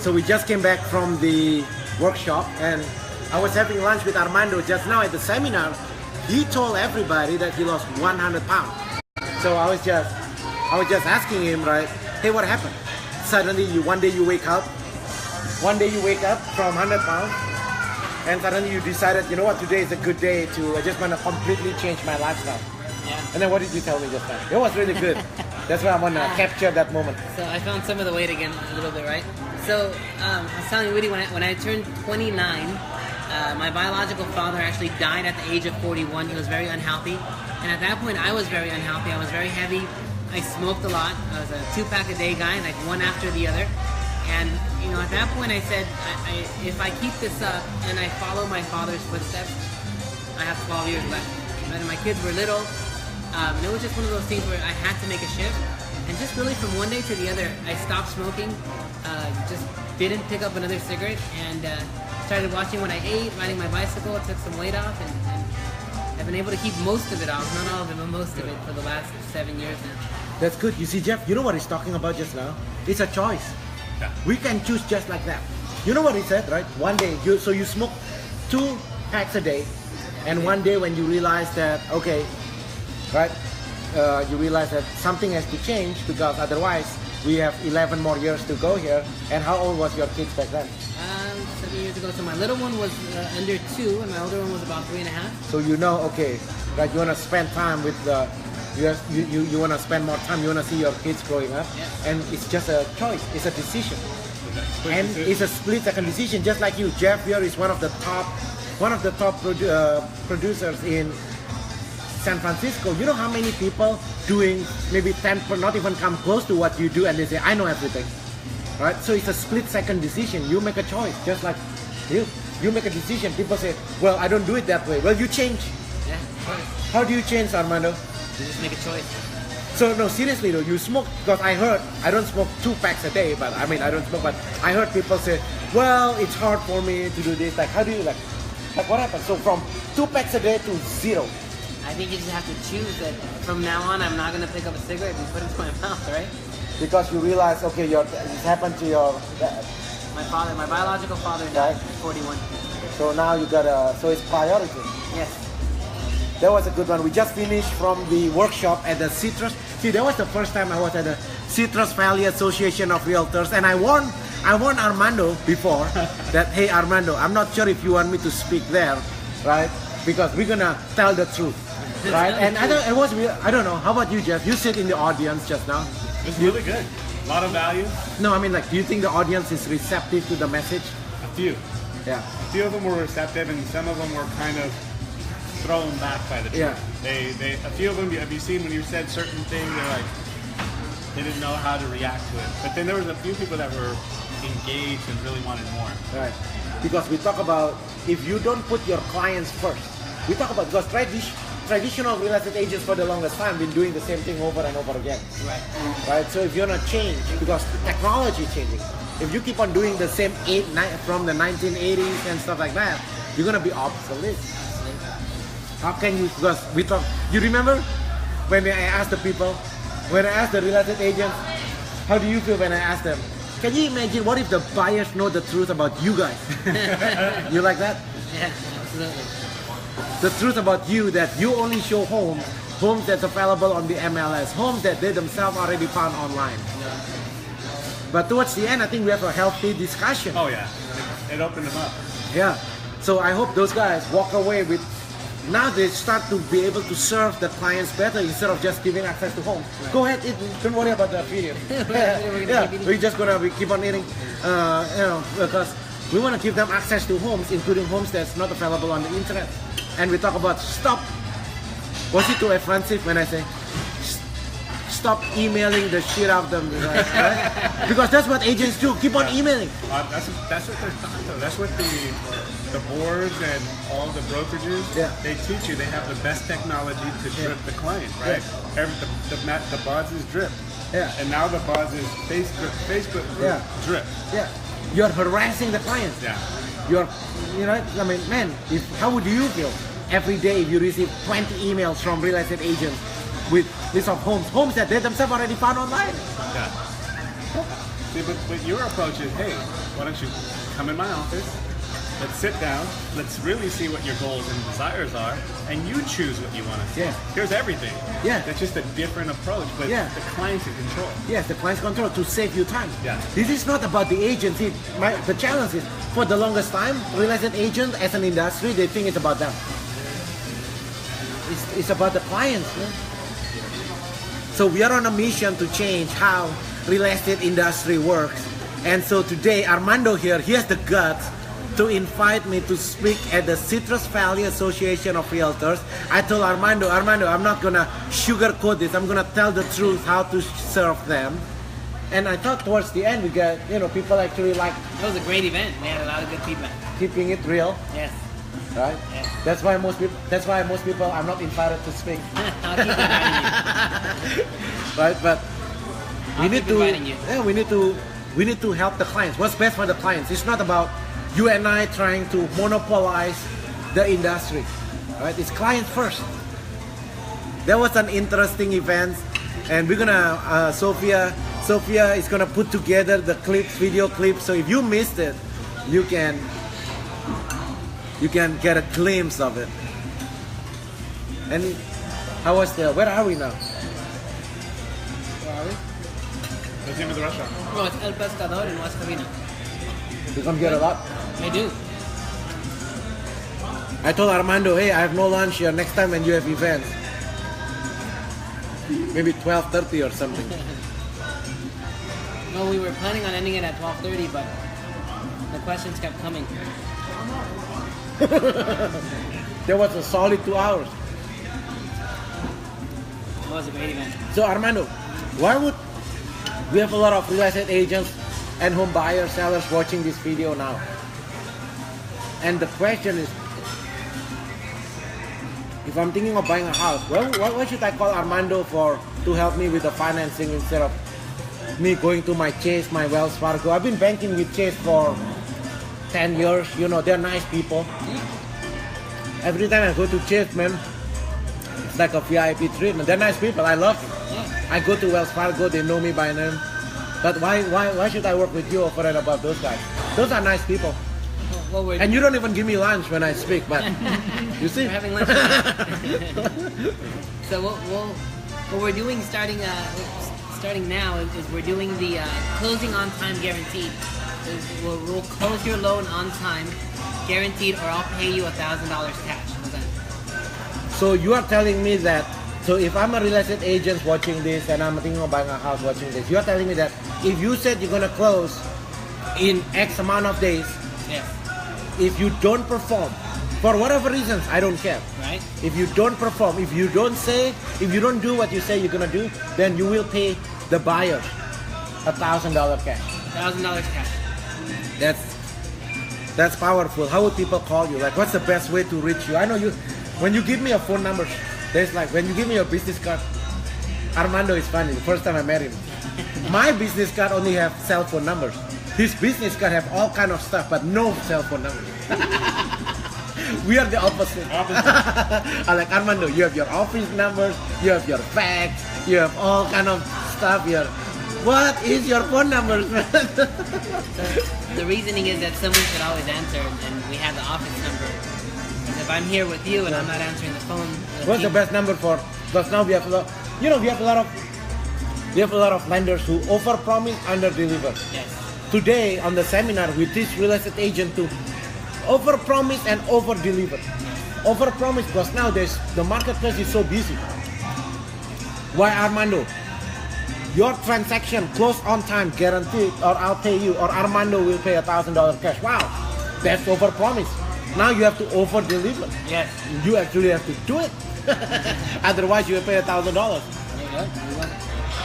So we just came back from the workshop, and I was having lunch with Armando just now at the seminar. He told everybody that he lost 100 pounds. So I was just asking him, right? Hey, what happened? Suddenly, one day you wake up from 100 pounds, and suddenly you decided, you know what, today is a good day to, I just want to completely change my lifestyle. Yeah. And then what did you tell me just now? It was really good. That's why I want to capture that moment. So I found some of the weight again a little bit, right? So I was telling Rudy, when I turned 29, my biological father actually died at the age of 41. He was very unhealthy. And at that point, I was very unhealthy. I was very heavy. I smoked a lot. I was a 2-pack a day guy, like one after the other. And, you know, at that point I said, if I keep this up and I follow my father's footsteps, I have 12 years left. And my kids were little. It was just one of those things where I had to make a shift. And just really from one day to the other, I stopped smoking, just didn't pick up another cigarette, and started watching what I ate, riding my bicycle, took some weight off, and I've been able to keep most of it off, not all of it, but most of it for the last 7 years now. That's good. You see, Jeff, you know what he's talking about just now? It's a choice. Yeah. We can choose just like that. You know what he said, right? One day, you smoke 2 packs a day, and one day when you realize that, okay, right, you realize that something has to change because otherwise we have 11 more years to go here. And how old was your kids back then? 7 years ago. So my little one was under 2, and my older one was about 3.5. So you know, okay, right, you want to spend time with the, you want to spend more time, you want to see your kids growing up, Yeah. and it's just a choice, it's a decision. And it's a split-second decision, just like you. Jeff here is one of the top producers in San Francisco. You know how many people doing maybe 10, not even come close to what you do, and they say, I know everything, right? So it's a split-second decision. You make a choice, just like you make a decision. People say, well, I don't do it that way. Well, you change. Yeah, of course. How do you change, Armando? You just make a choice. So no, seriously though, you smoke, because I heard, I don't smoke 2 packs a day, but I mean, I don't smoke, but I heard people say, well, it's hard for me to do this. Like, how do you, like what happened? So from 2 packs a day to 0. I think you just have to choose that from now on I'm not going to pick up a cigarette and put it in my mouth, right? Because you realize, okay, it happened to your dad. My biological father died at 41. So now you gotta, so it's priority. Yes. That was a good one. We just finished from the workshop at the Citrus. See, that was the first time I was at the Citrus Valley Association of Realtors, and I warned Armando before that, hey Armando, I'm not sure if you want me to speak there, right? Because we're gonna tell the truth, right? And I don't know. How about you, Jeff? You sit in the audience just now. It's really good. A lot of value. No, I mean, like, do you think the audience is receptive to the message? A few. Yeah. A few of them were receptive, and some of them were kind of thrown back by the truth. Yeah. A few of them, have you seen when you said certain things, they're like, they didn't know how to react to it. But then there was a few people that were engaged and really wanted more. Right. Because we talk about, if you don't put your clients first, we talk about, because traditional real estate agents for the longest time been doing the same thing over and over again. Right. Right. So if you're not change, because technology is changing, if you keep on doing the same from the 1980s and stuff like that, you're gonna be obsolete. How can you? Because we talk. You remember when I asked the people, when I asked the real estate agents, how do you feel when I asked them? Can you imagine what if the buyers know the truth about you guys? You like that? Yeah, absolutely. The truth about you, that you only show homes that's available on the MLS, homes that they themselves already found online. Yeah. But towards the end, I think we have a healthy discussion. Oh yeah, it opened them up. Yeah. So I hope those guys walk away with, now they start to be able to serve the clients better instead of just giving access to homes. Right. Go ahead, eat. Don't worry about the video. We're just gonna keep on eating, because we want to give them access to homes, including homes that's not available on the internet. And we talk about was it too offensive when I say stop emailing the shit out of them, right? Because that's what agents do. Keep on emailing. That's what they're taught though. That's what the boards and all the brokerages, they teach you. They have the best technology to drip the client, right? Yeah. The buzz is drip. Yeah. And now the buzz is Facebook group drip. Yeah. You're harassing the clients. Yeah. I mean, man, how would you feel every day if you receive 20 emails from real estate agents with list of homes that they themselves already found online? Yeah. See, but your approach is, hey, why don't you come in my office? Let's sit down. Let's really see what your goals and desires are, and you choose what you want to see. Yeah. Here's everything. Yeah. That's just a different approach, but Yeah. the client's in control. Yes, the client's control to save you time. Yeah. This is not about the agency. The challenge is, for the longest time, real estate agents as an industry, they think it's about them. It's about the clients. Yeah? So we are on a mission to change how real estate industry works. And so today, Armando here, he has the guts to invite me to speak at the Citrus Valley Association of Realtors. I told Armando, I'm not gonna sugarcoat this. I'm gonna tell the truth how to serve them. And I thought towards the end we got, people actually like. It was a great event. We had a lot of good feedback. Keeping it real. Yes. Right. Yes. That's why most people are not invited to speak. I'll keep inviting you. Right, but we need to. inviting you. Yeah, we need to help the clients. What's best for the clients? It's not about you and I trying to monopolize the industry, right? It's clients first. There was an interesting event, and we're gonna Sophia is gonna put together the video clips. So if you missed it, you can get a glimpse of it. And where are we now? Where are we? What's the name of the restaurant? No, it's El Pescador in West Covina. You come get a lot? I do. I told Armando, hey, I have no lunch here. Next time when you have events, maybe 12:30 or something. No, we were planning on ending it at 12:30, but the questions kept coming. There was a solid 2 hours. It was a great event. So Armando, why would we have a lot of real estate agents and home buyers, sellers watching this video now? And the question is, if I'm thinking of buying a house, well, why should I call Armando to help me with the financing instead of me going to my Chase, my Wells Fargo? I've been banking with Chase for 10 years. They're nice people. Every time I go to Chase, man, it's like a VIP treatment. They're nice people. I love it. Yeah. I go to Wells Fargo, they know me by name. But why should I work with you over and above those guys? Those are nice people. Well, And you don't even give me lunch when I speak, but you see? We're having lunch. So what we're doing starting now is we're doing the closing on time guaranteed. We'll close your loan on time, guaranteed, or I'll pay you $1,000 cash. So you are telling me that, so if I'm a real estate agent watching this and I'm thinking of buying a house watching this, you're telling me that if you said you're going to close in X amount of days, yes. If you don't perform, for whatever reasons, I don't care. Right. If you don't perform, if you don't do what you say you're going to do, then you will pay the buyer $1,000 cash. $1,000 cash. That's powerful. How would people call you? Like, what's the best way to reach you? I know when you give me a phone number, there's like, when you give me your business card, Armando is funny. The first time I met him, my business card only have cell phone numbers. His business card have all kind of stuff, but no cell phone numbers. We are the opposite. I'm like, Armando, you have your office numbers, you have your fax, you have all kind of stuff here. What is your phone number? So the reasoning is that someone should always answer, and we have the office number. Because if I'm here with you and I'm not answering the phone, what's the best number for? Because now we have a lot of lenders who over-promise, under-deliver. Yes. Today on the seminar, we teach real estate agent to over-promise and over-deliver. Over-promise because nowadays the marketplace is so busy. Why, Armando? Your transaction close on time, guaranteed, or I'll pay you, or Armando will pay $1,000 cash. Wow, that's over-promise. Now you have to over-deliver. Yes. You actually have to do it. Otherwise, you will pay $1,000.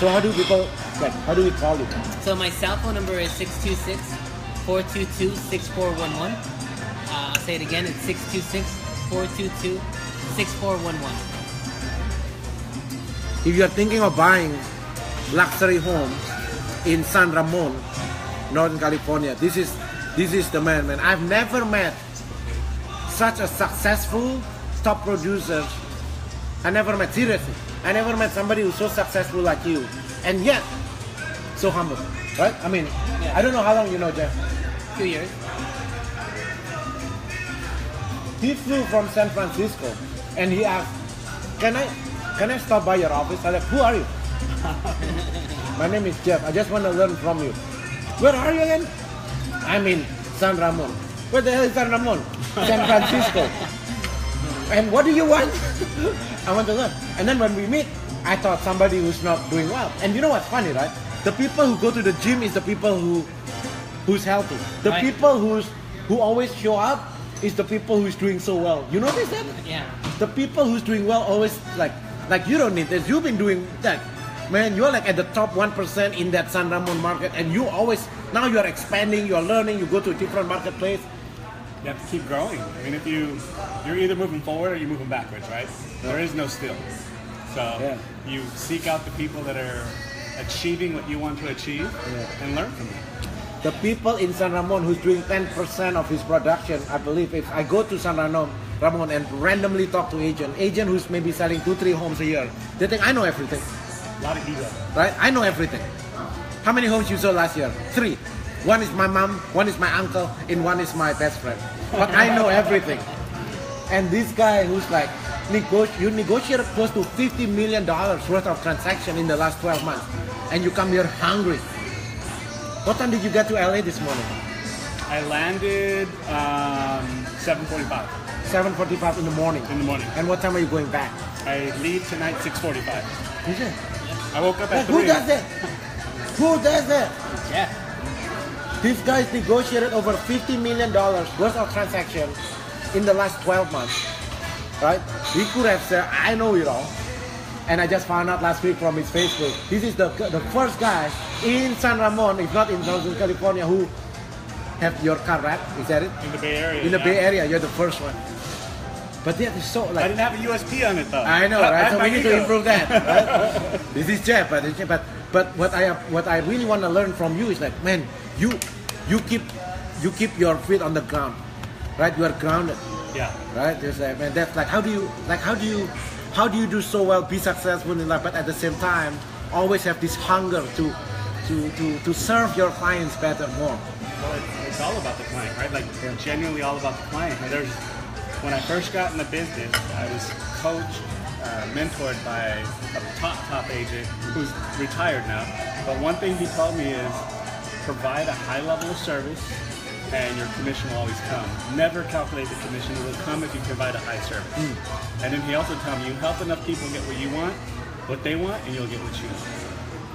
So how do we call you? So my cell phone number is 626-422-6411. I'll say it again. It's 626-422-6411. If you're thinking of buying luxury homes in San Ramon, Northern California, this is the man. I've never met such a successful top producer. I never met somebody who's so successful like you, and yet so humble. right? I mean, Yeah. I don't know how long you know Jeff. 2 years. He flew from San Francisco, and he asked, "Can I stop by your office?" I like, "Who are you?" "My name is Jeff. I just want to learn from you." "Where are you again?" "I'm in San Ramon." "Where the hell is San Ramon?" "San Francisco." "And what do you want?" "I want to learn." And then when we meet, I thought somebody who's not doing well. And you know what's funny, right? The people who go to the gym is the people who's healthy. The Right. people who always show up is the people who's doing so well. You notice that? Yeah. The people who's doing well always like you don't need this. You've been doing that. Man, you're like at the top 1% in that San Ramon market, and you always, now you're expanding, you're learning, you go to a different marketplace. You have to keep growing. I mean, if you're either moving forward or you're moving backwards, right? There is no still. So you seek out the people that are achieving what you want to achieve and learn from them. The people in San Ramon who's doing 10% of his production, I believe, if I go to San Ramon and randomly talk to agent who's maybe selling 2-3 homes a year, they think I know everything. A lot of ego. Right? I know everything. How many homes you sold last year? 3. One is my mom, one is my uncle, and one is my best friend. But I know everything. And this guy who's like, you negotiated close to $50 million worth of transaction in the last 12 months. And you come here hungry. What time did you get to LA this morning? I landed 7:45 7:45 in the morning. in the morning. And what time are you going back? I leave tonight 6:45. Is it? I woke up at Who 3. does that? Who does that? Yeah. These guys negotiated over $50 million worth of transaction in the last 12 months, right? He could have said, I know it all. And I just found out last week from his Facebook. This is the first guy in San Ramon, if not in Northern California, who have your car wrapped. Is that it? In the Bay Area. In the Bay Area, you're the first one. But yeah, it's so I like, didn't have a USP on it though. I know, right? So My we need to ego. improve that. Right? This is Jeff, but what I really want to learn from you is like, man, you keep your feet on the ground, right? You are grounded, Yeah. right? There's like, man, that's like, how do you do so well, be successful in life, but at the same time always have this hunger to serve your clients better more. Well, it's all about the client, right? Like genuinely all about the client. And when I first got in the business, I was coached, mentored by a top agent who's retired now. But one thing he told me is provide a high level of service and your commission will always come. Never calculate the commission, it will come if you provide a high service. And then he also told me you help enough people get what you want, what they want, and you'll get what you want.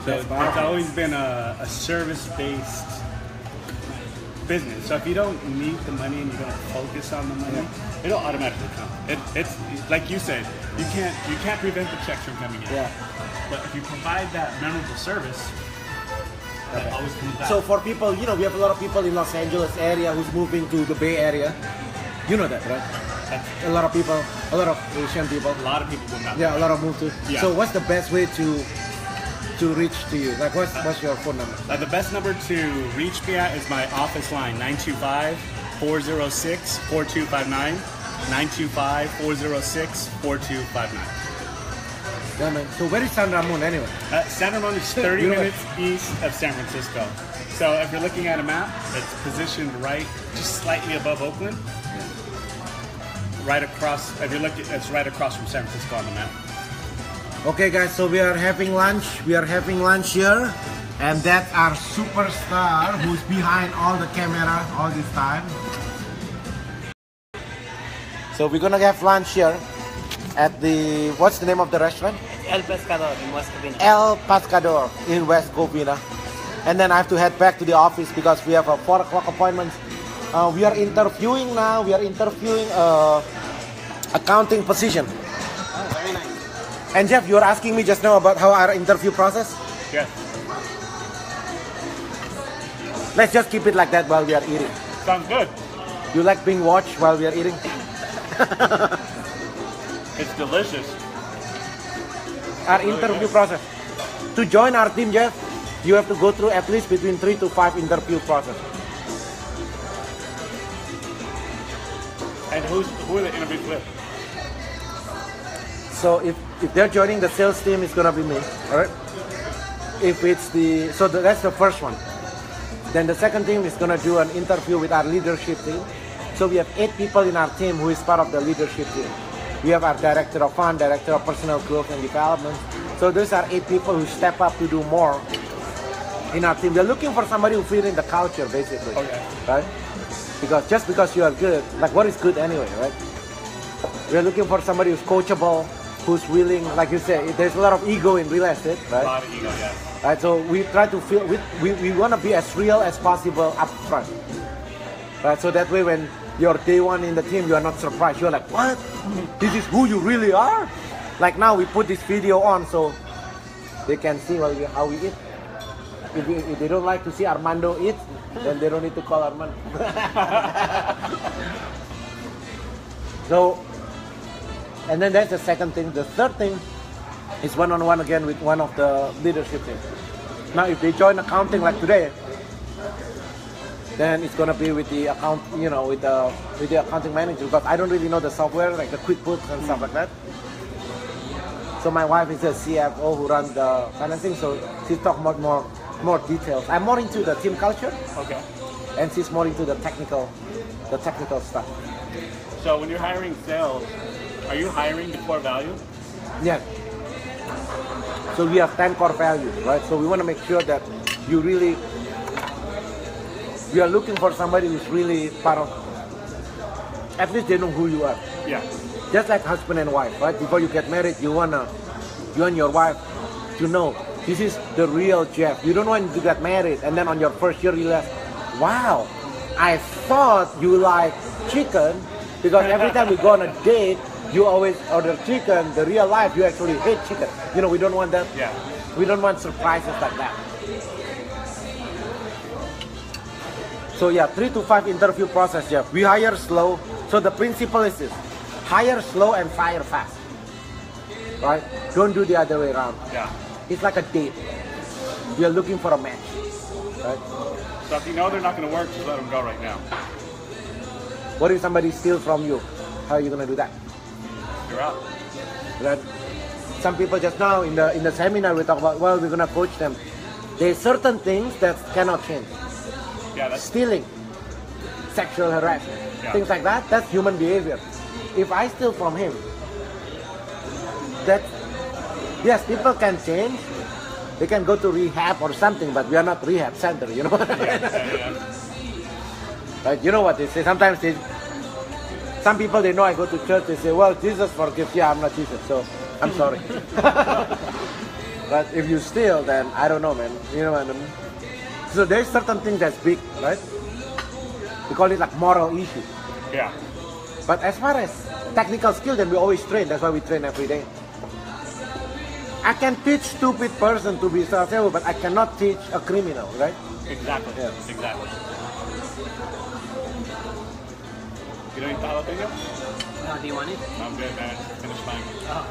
So it's always been a service-based business. So if you don't need the money and you don't focus on the money, it'll automatically come. It's like you said, you can't prevent the checks from coming in. Yeah. But if you provide that memorable service, that always comes back. So for people, we have a lot of people in Los Angeles area who's moving to the Bay Area. You know that, right? A lot of people, a lot of Asian people. A lot of people go down. Yeah, a lot of move to. Yeah. So what's the best way to reach to you? Like what's your phone number? The best number to reach me at is my office line, 925-406-4259. 925-406-4259. Yeah, man. So where is San Ramon anyway? San Ramon is 30 minutes east of San Francisco. So if you're looking at a map, it's positioned right, just slightly above Oakland. Right across, if you're looking, it's right across from San Francisco on the map. Okay, guys. So we are having lunch. We are having lunch here, and that's our superstar who's behind all the camera all this time. So we're gonna have lunch here at the, what's the name of the restaurant? El Pescador in West Covina. El Pescador in West Covina. And then I have to head back to the office because we have a 4 o'clock appointment. We are interviewing now. We are interviewing accounting position. Oh, very nice. And Jeff, you were asking me just now about how our interview process. Yes. Let's just keep it like that while we are eating. Sounds good. You like being watched while we are eating? It's delicious. Our interview process. To join our team, Jeff, you have to go through at least between 3 to 5 interview process. And who are the interviews with? So if they're joining the sales team, it's gonna be me. All right. If it's that's the first one. Then the second team is gonna do an interview with our leadership team. So we have 8 people in our team who is part of the leadership team. We have our director of fund, director of personal growth and development. So those are 8 people who step up to do more in our team. We're looking for somebody who fit in the culture, basically. Okay. Right? Because just because you are good, like what is good anyway, right? We're looking for somebody who's coachable, who's willing, like you said, there's a lot of ego in real estate, right? A lot of ego, yeah. Right, so we try to feel, we want to be as real as possible up front. Right, so that way when you're day one in the team, you are not surprised. You're like, what? This is who you really are? Like now we put this video on so they can see how we eat. If they don't like to see Armando eat, then they don't need to call Armando. So, and then that's the second thing. The third thing is one-on-one again with one of the leadership team. Now, if they join accounting like today, then it's gonna be with the account, with the accounting manager, because I don't really know the software like the QuickBooks and stuff like that. So my wife is a CFO who runs the financing, so she's talking about more details. I'm more into the team culture. Okay. And she's more into the technical stuff. So when you're hiring sales, are you hiring the core value? Yeah. So we have 10 core values, right? So we want to make sure that we are looking for somebody who's really part of, at least they know who you are. Yeah. Just like husband and wife, right? Before you get married, you and your wife to know this is the real Jeff. You don't want to get married and then on your first year you realize, wow, I thought you like chicken because every time we go on a date, you always order chicken. The real life, you actually hate chicken. We don't want that. Yeah. We don't want surprises like that. So yeah, 3 to 5 interview process, Jeff. We hire slow. So the principle is this: hire slow and fire fast. Right? Don't do the other way around. Yeah. It's like a date. We are looking for a match. Right? So if you know they're not going to work, just let them go right now. What if somebody steals from you? How are you going to do that? You're out. Right? Some people just now in the seminar we talk about, well, we're going to coach them. There's certain things that cannot change. Yeah, that's Stealing, sexual harassment, things like that, that's human behavior. If I steal from him, yes, people can change. They can go to rehab or something, but we are not rehab center, yeah. Right? You know what they say? Sometimes some people, they know I go to church, they say, well, Jesus forgives. Yeah, I'm not Jesus, so I'm sorry. But if you steal, then I don't know, man. You know what I mean? So there's certain things that's big, right? We call it like moral issue. Yeah. But as far as technical skill, then we always train. That's why we train every day. I can teach stupid person to be successful, but I cannot teach a criminal, right? Exactly. Yeah. Exactly. You know any jalapeno? Do you want it? I'm good, man. Finish mine. Oh.